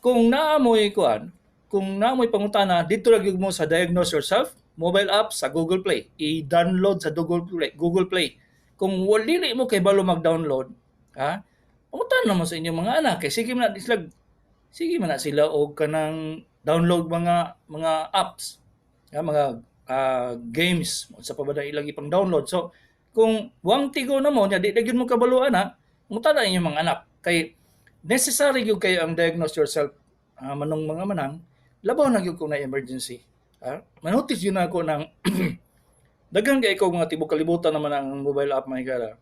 kung naamoy kuan, kung naamoy pangutana, dito ra gyud mo sa Diagnose Yourself mobile app sa Google Play. I-download sa Google Play. Google Play. Kung dili mo kay balo mag-download, ha? Pangutana mo sa inyong mga anak kay sige man na sila og kanang download mga apps, mga games sa pabada ilang ipang download. So kung wang tigo na mo nya di na gyud mo kabaluan na, mutana inyong mga anak kay necessary gyud kayo ang Diagnose Yourself manong mga manang labaw na gyud kung na emergency. Manotice yun ako ng daghang kay ko mga tibok kalibutan naman ang mobile app mga higala.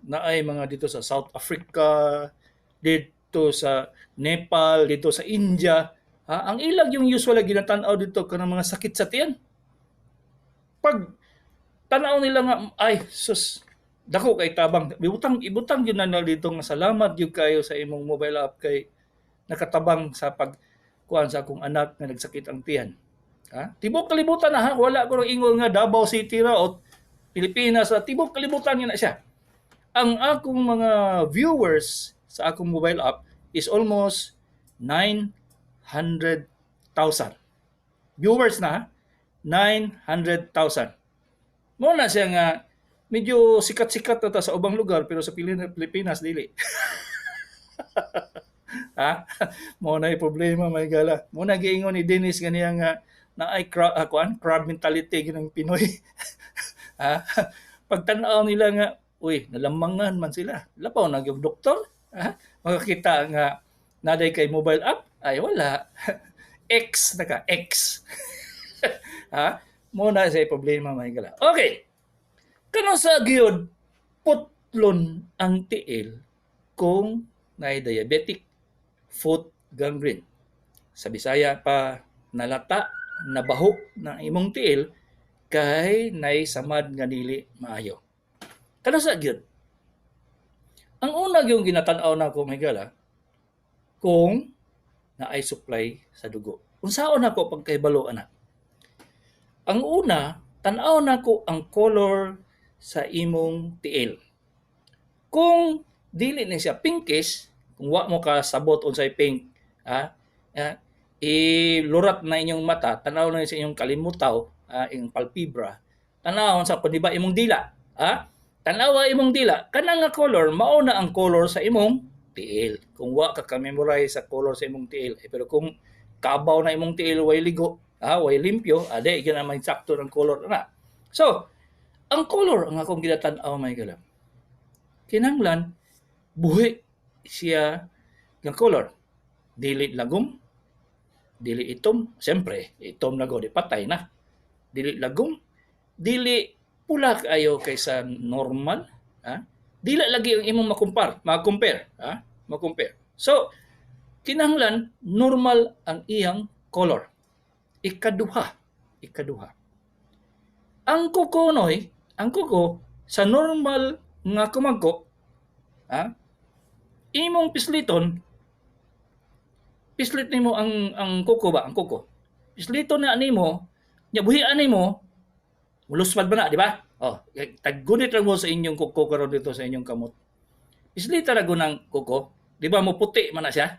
Na ay mga dito sa South Africa, dito sa Nepal, dito sa India. Ang ilag yung usual ginatan-aw dito kanang mga sakit sa tiyan. Pag tanaw nila nga ay sus dako kay tabang ibutang yun na dito nga salamat gyud kayo sa imong mobile app kay nakatabang sa pagkuan sa akong anak nga nagsakit ang tiyan. Tibok kalibutan na wala ko ingol nga Davao City ra o Pilipinas ra, tibok kalibutan na siya. Ang akong mga viewers sa akong mobile app is almost 900,000. Viewers na 900,000. Mo na siya nga medyo sikat-sikat na ta sa ubang lugar pero sa Pilipinas dili. Mo na problema may gala. Mo na giingon ni Dennis ganiya nga na ay crowd mentality ginang Pinoy. Pagtan-aw nila nga, uy, nalamangan man sila. Lapaw na yung doktor. Makakita nga naday kay mobile app, ay wala. X na ka, X. Muna sa problema may gala. Okay. Kano sa gyud putlon ang tiil kung naay diabetic foot gangrene. Sa Bisaya pa nalata, nabahok na imong tiil kay nay samad nga dili maayo. Kano sa gyud? Ang una gyud ginatan-aw nako may gala kung naay supply sa dugo. Unsaon nako pagkahibalo ana? Ang una, tan-aw nako ang color sa imong tiil. Kung dili na siya pinkish, kung wa mo ka sabot unsay pink, ilurat na inyong mata, tanaw na sa inyong kalimutaw, yung palpebra, tanaw sa paniba imong dila. Tanawa imong dila, kanang nga color, mao na ang color sa imong tiil. Kung wa ka ka-memorize sa color sa imong tiil, pero kung kabaw na imong tiil, way ligo, way limpyo, ade, yun naman sakto ng color na. So, ang color, ang akong ginatan-aw may galam. Kinanglan, buhi siya ng color. Dili lagom, dili itom, siyempre, itom na go, di patay na. Dili lagom, dili pula kayo kaysa normal, dili lagi ang imong makumpare. So, kinahanglan normal ang iyang color. Ikaduha. Ang kuko sa normal nga kumagko, imong pislit nimo ang kuko ba, ang kuko. Pisliton na nimo, nya buhian nimo, muluswad ba na, di ba? Taggunit lang mo sa inyong kuko karon dito sa inyong kamot. Pislita ra ng kuko, di ba mo puti man na siya?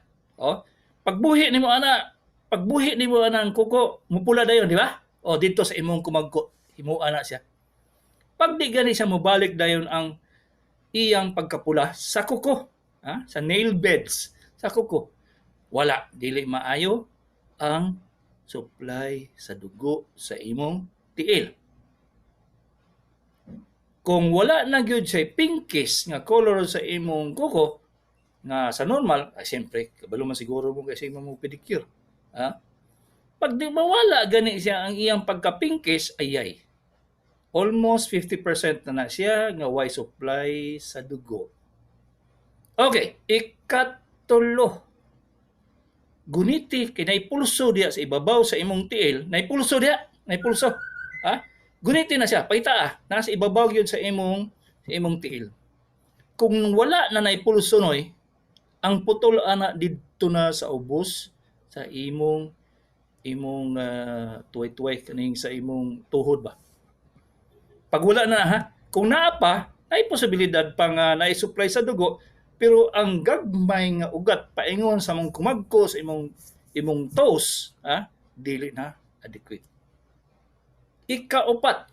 Pagbuhi nimo ang kuko, mupula dayon, di ba? Dito sa imong kumagko, himuan na siya. Pag di gani siya mobalik dayon ang iyang pagkapula sa kuko, sa nail beds sa kuko, wala, dili maayo ang supply sa dugo sa imong tiil. Kung wala na gyud siya pinkish nga color sa imong kuko nga sa normal, siyempre kabalo man siguro mo kasi imong pedicure. Pag di mawala gani siya ang iyang pagka-pinkish, ayay. Almost 50% na siya nga way supply sa dugo. Okay, ikatulo. Guniti kay naipulso diya sa ibabaw sa imong tiil, naipulso. Guniti na siya, paita nasa ibabaw yun sa imong tiil. Kung wala na naipulso noy, ang putol ana didto na sa ubos sa imong tuway-tuway kaning sa imong tuhod ba. Pag wala na kung naa pa, ay posibilidad pang naisupply sa dugo, Pero ang gagmay nga ugat paingon sa mong kumagko sa imong toes, dili na adequate. Ikaupat,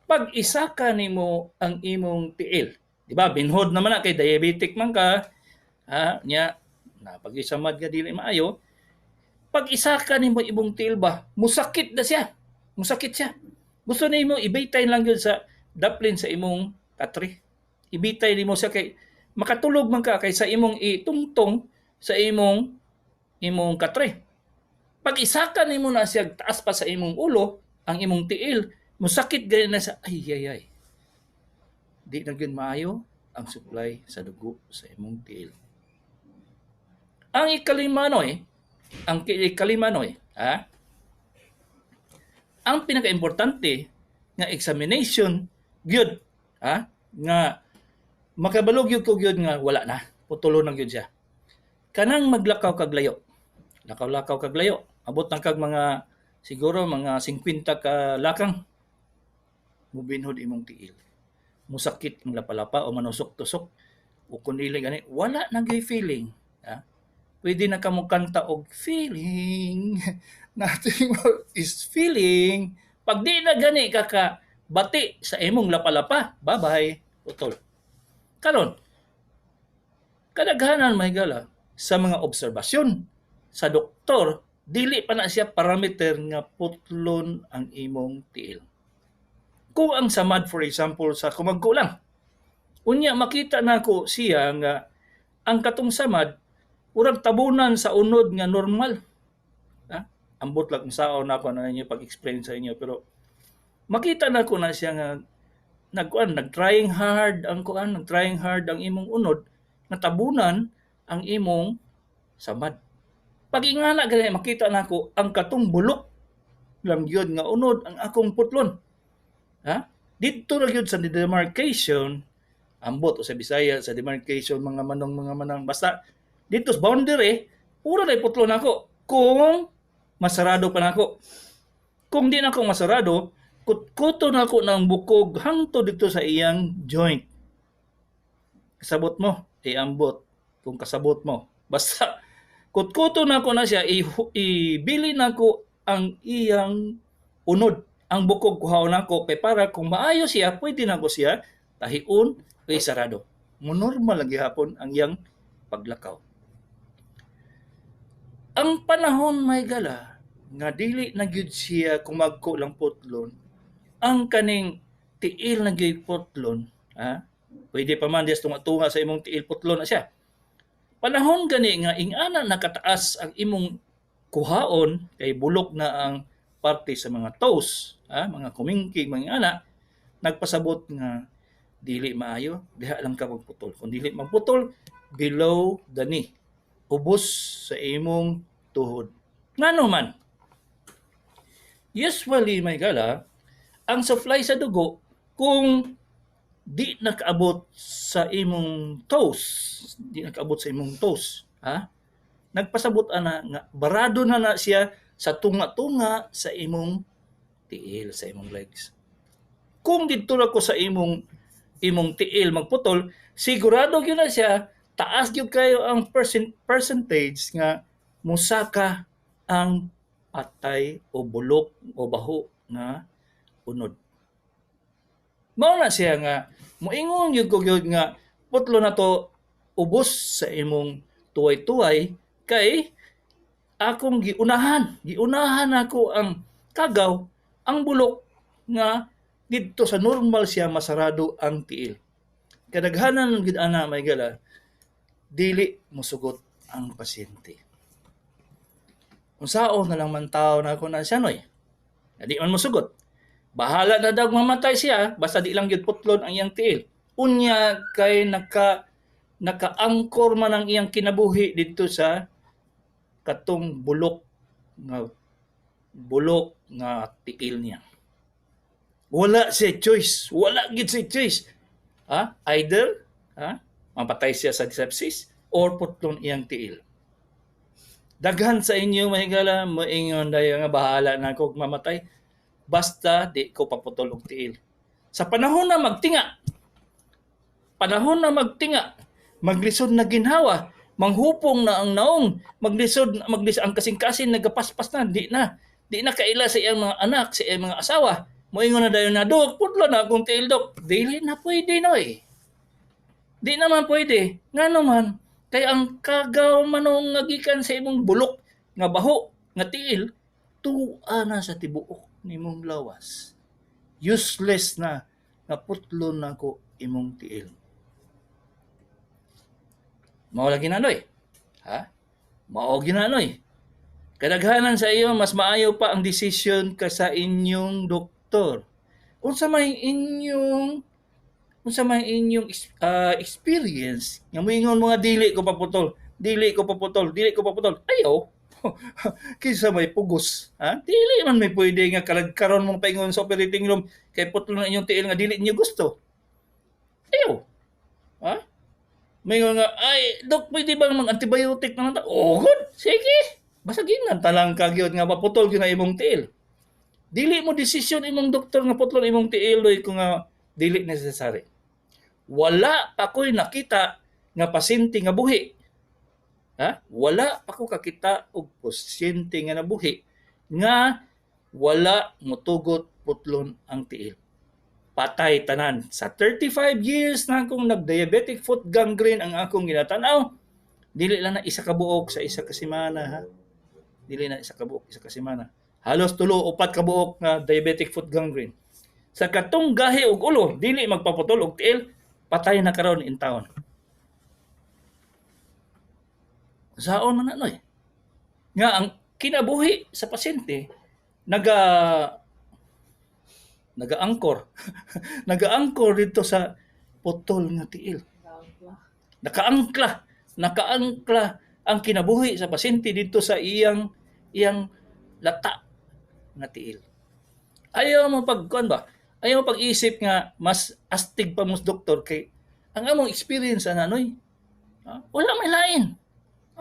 pag isa ka nimo ang imong tiil, di ba? Binhod naman na kay diabetic man ka, nya na pag isamad ka dili maayo, pag isa ka nimo imong tiil ba, musakit na siya. Musakit siya. Gusto nimo ibitay lang yun sa daplin sa imong katre. Ibitay nimo siya kay makatulog man ka kay sa imong itungtong sa imong katre. Pag isa ka nimo na siya taas pa sa imong ulo, ang imong tiil, musakit gani na sa ay. Di na gyud maayo ang supply sa dugo sa imong tiil. Ang ikalimanoy, ang pinaka-importante nga examination gyud, nga makabalog gyud ko gyud nga wala na, putulo na gyud siya. Kanang maglakaw kag layo. Lakaw-lakaw kag layo. Abot na kag mga siguro mga 50 ka lakang. Mubinhod imong tiil. Musakit ang lapalapa o manusok-tusok o kun dili gani wala na gyud feeling. Pwede na kamo kanta og feeling. Nothing more is feeling. Pag di na gani ka bati sa imong lapalapa, bye-bye, utol. Karon, kadaghanan mahigala sa mga obserbasyon sa doktor, dili pa na siya parameter nga putlon ang imong tiil. Kung ang samad, for example, sa kumagko lang, unya makita nako siya nga ang katong samad urang tabunan sa unod nga normal. Ambot lang kung sao na ako na ninyo pag-explain sa inyo, pero makita na ko na siya nga nag-trying hard ang imong unod, natabunan ang imong samad. Pag ingana gani makita na ko ang katong bulok lang gyud nga unod ang akong putlon. Dito ra gyud sa demarcation, ambot o sa Bisaya sa demarcation mga manong basta dito sa boundary, puro na putlon ako kung masarado pa nako. Kung di na ako masarado, kutkuto na ako ng bukog hangtod dito sa iyang joint. Kasabot mo, ambot kung kasabot mo. Basta kutkuto na ako na siya, ibili na ko ang iyang unod. Ang bukog kuhaw na ko, kay para kung maayo siya, pwede na ko siya tahiun kay sarado. Normal lagi hapon ang iyang paglakaw. Ang panahon may gala, nga dili na gyud siya kumagko lang putlon, ang kaning tiil na gyud putlon, pwede pa man dias tunga sa imong tiil putlon na siya. Panahon gani nga ingana nakataas ang imong kuhaon, kay bulok na ang parte sa mga toes, mga kumingking, mga ana, nagpasabot nga dili maayo, diha lang ka magputol. Kung dili magputol, below the knee. Ubos sa imong tuhod. Ngano man? Usually, may gala, ang supply sa dugo, kung di nakaabot sa imong toes, nagpasabot ana nga barado na siya sa tunga-tunga sa imong tiil, sa imong legs. Kung dito na ko sa imong tiil magputol, sigurado gyud na siya taas gyud kayo ang percentage nga musaka ang patay o bulok o baho nga unod. Mao na siya nga moingon gyud ko gyud nga putlo na to ubos sa imong tuway-tuway kay akong giunahan ako ang kagaw, ang bulok nga didto sa normal siya masarado ang tiil. Kadaghanan gid ana may gala dili mosugot ang pasyente. Unsaon na lang man tawo na ako na siya noy. Di man mosugot. Bahala na daw mamatay siya basta di lang gyud putlon ang iyang tiil. Unya kay naka-angkor man ang iyang kinabuhi dito sa katong bulok nga tiil niya. Wala siya choice. Wala gid siya choice. Either mapatay siya sa sepsis or putlon iyang tiil. Daghan sa inyo mahigala moingon dayo nga bahala na ako mamatay basta di ko paputol og tiil. Sa panahon na magtinga, panahon na magtinga, maglisod na ginhawa, manghupong na ang naong, maglisod ang kasing-kasing nagapaspas na, di na kaila sa iyang mga anak, sa iyang mga asawa. Moingon na dayon na, Dok, putlo na akong tiil, Dok. Dili na pwede, noy. Di naman pwede. Nga naman, kay ang kagaw manong ngagikan sa imong bulok, nga baho, nga tiil, tuwa na sa tibuok nimong lawas. Useless na, nga putlo na ko imong tiil. Mao lagi na, noy. Ha? Mao ginanoy. Kadaghanan sa iyo, mas maayo pa ang desisyon ka sa inyong doktor. Unsa may inyong experience, nga moingon mga dili ko paputol, ayaw. Kaysa may pugos, ha? Dili man may pwede nga karon mong paingon sa operating room kay putol na inyong tiil nga dili niyo gusto. Ayaw. Ha? Moingon nga, ay, Dok, pwede bang mag-antibiotic naman ta? Oh, good. Sige. Basta ginan talang kagyod nga maputol gyud na imong tiil. Dili mo desisyon imong doktor nga putol imong tiil kung nga dili necessary. Wala pa ko'y nakita nga pasyente nga buhi. Ha? Wala pa ko kakita og pasyente nga nabuhi nga wala motugot putlon ang tiil. Patay tanan. Sa 35 years na akong nag-diabetic foot gangrene ang akong ginatanaw, dili lang na isa ka buok sa isa ka semana, ha? Dili na isa ka buok, isa ka semana. Halos 3-4 ka buok nga diabetic foot gangrene. Sa katong gahi og ulo, dili magpaputol og tiil, patay na karon in taon. Saon man na, noy. Nga ang kinabuhi sa pasyente nagaangkor. Nagaangkor dito sa putol nga tiil. Nakaangkla ang kinabuhi sa pasyente dito sa iyang lata nga tiil. Ayaw mo pagkuan ba? Ayaw mo pag-isip nga mas astig pa mo doktor kay ang among experience ananoy. Wala may lain.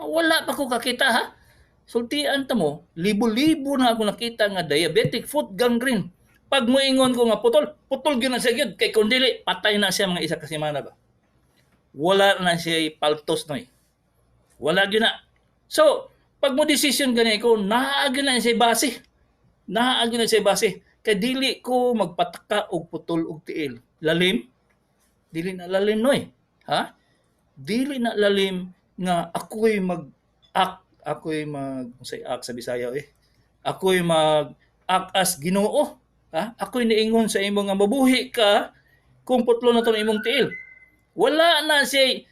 Wala pa ko kakita, ha. Sultian ta mo, libo-libo na ako nakita nga diabetic foot gangrene. Pag moingon ko nga putol gyud na siya gyud kay kun dili patay na siya mga isa ka semana ba. Wala na siya paltos, noy. Wala gyud na. So, pag mo decision gani ko, naagi na siya base. Naagi na siya base. Kay dili ko magpataka og putol og tiil. Lalim? Dili na lalim, noy. Ha? Dili na lalim nga ako'y mag-act sa Bisaya Ako'y mag-act as Ginoo. Ha? Ako'y niingon sa imo nga mabuhi ka kung putlo na to imong tiil. Wala na siya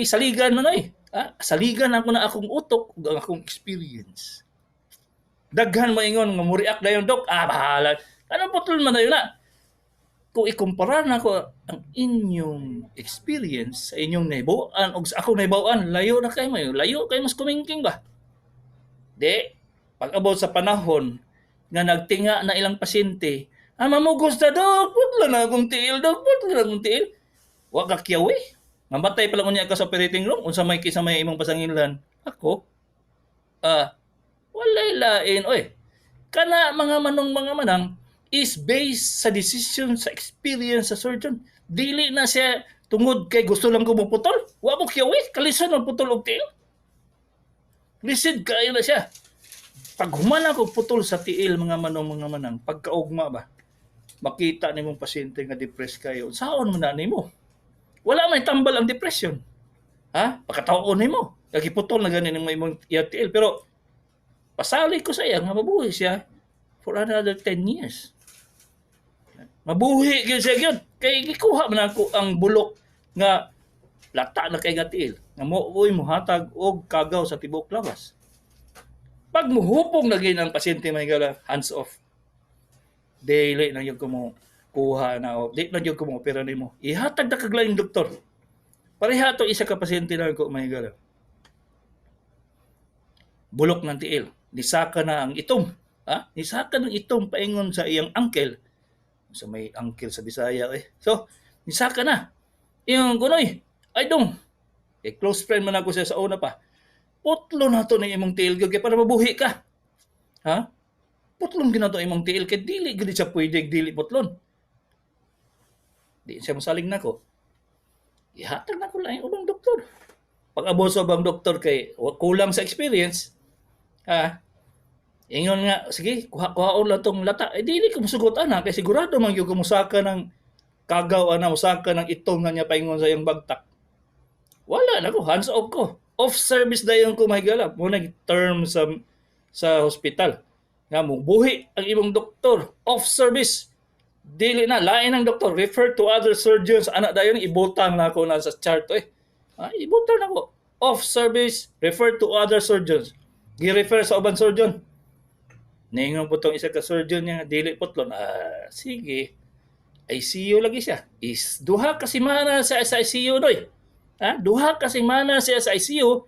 saligan man, noy. Ha? Saligan ako na akong utok ug ang akong experience. Daghan maingon nga mo-react dayon, Dok. Bahala. Anong putol man dayon na? Kung ikumpara na ko ang inyong experience sa inyong nahibawan o sa akong nahibawan, layo na kayo mo. Layo kayo mas kumingking ba? Di. Pag abot sa panahon nga nagtinga na ilang pasyente, mamugos na, Dok. Putlo na akong tiil, Dok. Putlo na akong tiil. Huwag kakyaw Mamatay pala ko niya ka sa operating room. Unsa may kisa may imong pasangilan. Ako? Walay lain. Kana mga manang is based sa decision, sa experience sa surgeon. Dili na siya tungod kay gusto lang ko maputol. Wa mo kiyawi, kalisan ang putol og tiil. Lisid kayo na siya. Pag humana ko putol sa tiil, mga manang, pagkaugma ba, makita ni mong pasyente nga depressed kayo, saon mo na nimo? Wala may tambal ang depression. Ha? Pagkataon nimo. Kagiputol na ganin ng imong tiil. Pero, pasali ko sa iya nga mabuhi siya for another 10 years. Mabuhi gyud siya gyud. Kay gikuha man ako ang bulok nga lata na kay gatiil. Nga mooy mohatag og kagaw sa tibok lawas. Pag muhupong na gyud ang pasyente may gala, hands off. Dili na gyud ko mo kuha na o. Dili na gyud ko mo opera nimo. Ihatag na kag laing doktor. Pareha to isa ka pasyente na ko may gala. Bulok ng tiil. Nisaka na ang itom. Ha? Nisaka ng itom paingon sa iyang uncle. So may uncle sa Bisaya So, nisaka na. Yung kunoy, ay dong. Close friend man ako siya sa una pa. Putlo na to ng imong tiil kay para mabuhi ka. Ha? Putlon gina to imong tiil kay dili gid siya pwede dili putlon. Di siya mosaling nako. ihatag na ko lang yung ubang doktor. Pag abuso bang doktor kay kulang sa experience, ingon nga, sige, kuhaon lang tong lata. Dili ko musugot ana kay sigurado man gyud ko musaka ng kagaw ana, musaka ng itong nga niya paingon sa iyang bagtak. Wala na ko, hands off ko. Off service dayon ko mahigala. Mo term sa hospital. Nga mo buhi ang imong doktor, off service. Dili na lain ang doktor, refer to other surgeons. Ana dayon ibutang na ako na sa chart ibutang na ko. Off service, refer to other surgeons. Gi-refer sa uban surgeon. Ningon po tong isa ka surgeon niya, dili putlon. Sige. ICU lagi siya. Duha ka semana sa ICU doy. Duha ka semana siya sa ICU.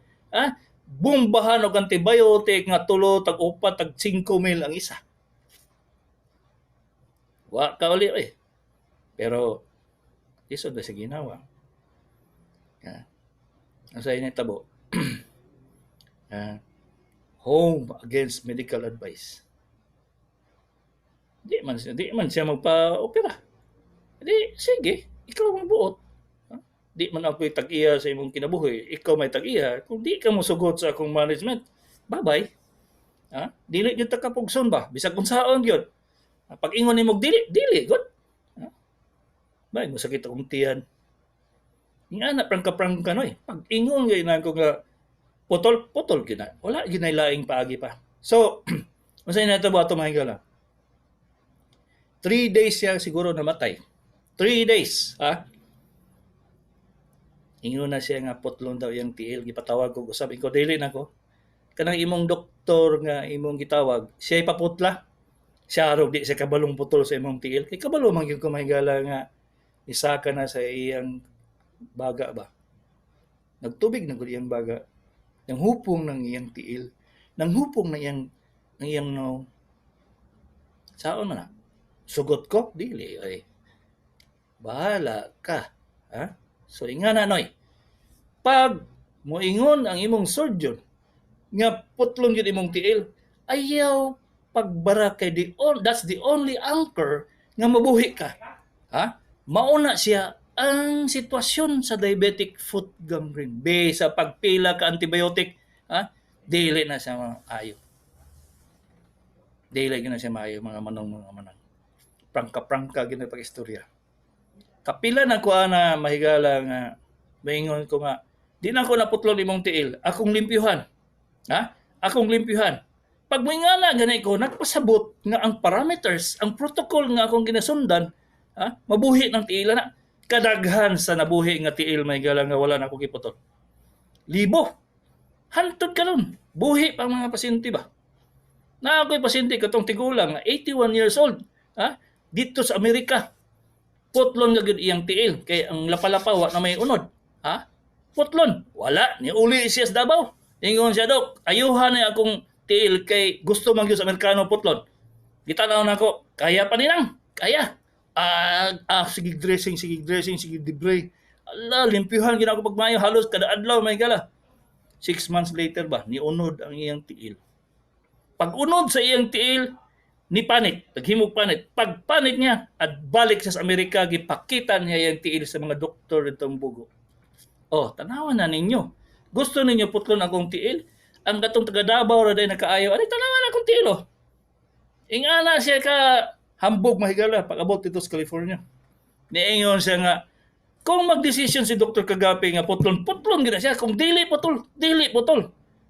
Bumbahan og antibiotic nga tulo tag upat tag 5 mil ang isa. Wa ka uli Pero isod na sa ginawa. Ang sa inyo tabo. Home against medical advice. Di man siya magpa-opera. Di, sige, ikaw magbuot. Di man ako'y tag-iya sa imong kinabuhi. Ikaw may tag-iya. Kung di ka mosugot sa akong management, bye-bye. Dili yun takapugson ba? Bisag kung saan yun. Pag ingon ni mong dili, good. Bay, masakit akong tiyan. Nga na, prangka-prangka no eh. Pag ingon yun na ko nga, putol gina. Wala ginailaing paagi pa. So, masaya na ito ba ito mahigala? 3 days siya siguro namatay. 3 days. Ingon na siya nga putlon daw yung tiil. Gipatawag ko. Sabi ko, dili na ko. Kanang imong doktor nga imong gitawag, siya ipaputla. Siya araw di siya kabalong putol sa imong tiil. Kay kabalo man yung kumahigala nga isa ka na sa iyang baga ba. Nagtubig na ko iyang baga. Nang hupong ng iyang tiil. Nang hupong na iyang no. Saan na? Sugot ko? Dili. Bahala ka. So, ingana noy. Pag moingon ang imong surgeon nga putlong yun imong tiil, ayaw pagbara kay that's the only anchor nga mabuhi ka. Mauna siya ang sitwasyon sa diabetic foot gangrene. Sa pagpila ka antibiotic, dili na siya maayo. Dili na siya maayo, mga manong. Prangka gina pag-istorya. Kapila na ko na mahigala nga maingon ko nga di na ako naputlon imong tiil, akong limpyuhan. Akong limpyuhan. Pag moingana ganay ko nagpasabot nga ang parameters, ang protocol nga akong ginasundan, mabuhi ng tiil na kadaghan sa nabuhi nga tiil mahigala nga wala na ako giputol. Libo. Hantod karon. Buhi pa mga pasyente ba? Na ako'y pasyente katong tigulang 81 years old. Dito sa Amerika, putlon nga gud iyang tiil kay ang lapalapaw na may unod. Putlon, wala ni uli siya sa Davao. Ingon siya, Dok, ayuhan na akong tiil kay gusto man gyud sa Amerikano putlon. Gitanaw na ko, kaya pa nilang, kaya. Sige dressing, sige debray. Ala, limpyuhan gina ako pagmayo halos kada adlaw may gala. 6 months later ba, ni unod ang iyang tiil. Pag unod sa iyang tiil, ni panit, naghimog panit. Pag panit niya, at balik sa Amerika, gipakita niya yung tiil sa mga doktor itong bugo. Tanawan na ninyo. Gusto ninyo putlon akong tiil? Ang gatong taga Davao raday nakaayo, tanawan akong tiil Ingana siya ka hambog mahigala pag-abot dito sa California. Niingon siya nga, kung mag-decision si Dr. Kagapi nga putlon gina siya. Kung dili putol.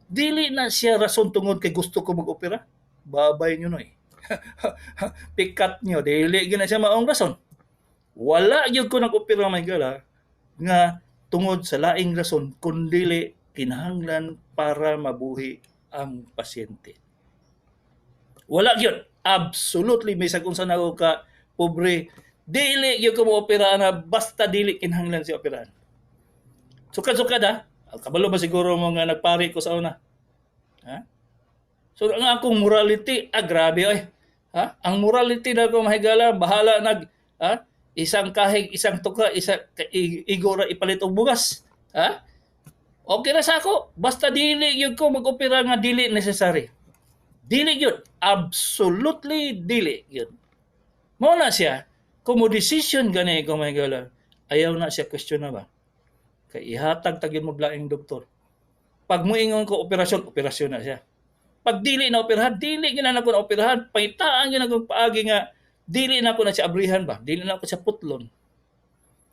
Dili na siya rason tungod kay gusto ko mag-opera. Babay nyo pikat nyo, dili gina siya maong rason. Wala yun ko nag-opera mahigala nga tungod sa laing rason kundi kinahanglan para mabuhi ang pasyente. Wala yun. Absolutely may sakon sa ako ka pobre. Dili yun ko mo-opera na basta dili kinahanglan siya operahan. Sukad-sukad kabalo ba siguro mo nga nagpari ko sa una? So ang akong morality, grabe ang morality na ko mahigala, bahala isang kahig, isang tuka, igora ipalit og bugas. Okay na sa ako, basta dili yun ko mag-opera nga dili necessary. Dili yun. Absolutely dili yun. Mao na siya, kung mo decision gani ko mahigala, ayaw na siya question na ba? Kay ihatag tag yun mo laing doktor. Pag moingon ko operasyon, operasyon na siya. Pag dili na operahan, dili gyud na ako na operahan. Pangitaan gyud ako paagi nga dili na ako na siya abrihan ba, dili na ako siya putlon.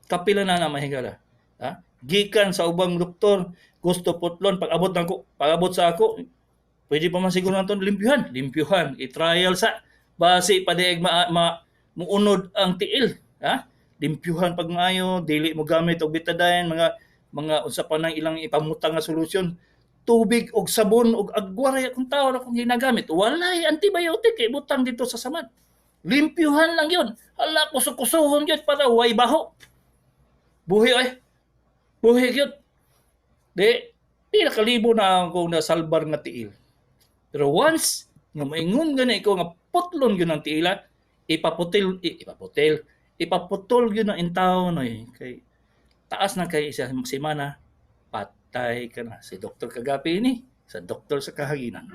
Kapila na mahigala. Ha? Gikan sa ubang doktor, gusto putlon pag abot nako, pag abot sa ako, pwede pa man siguro naton limpyuhan, i-trial sa base pa dieg muunod ang tiil, ha? Limpyuhan pag maayo, dili mo gamit og betadine, mga unsa pa nang ilang ipamutang nga solusyon. Tubig og sabon og agwa ra akong tao na kung ginagamit. Walay antibiotic kay butang dito sa samad. Limpyuhan lang yun. Hala, kusog-kusohon yun para way baho. Buhi ay. Buhi yun. Di nakalibo na akong nasalbar nga tiil. Pero once, nga maingon gani ikaw nga putlon yun ang tiila, ipaputol yun ang intaw no eh. Kay taas na kay isa semana, patay ka na. Si Dr. Kagapi ini, sa doktor sa kahaginan.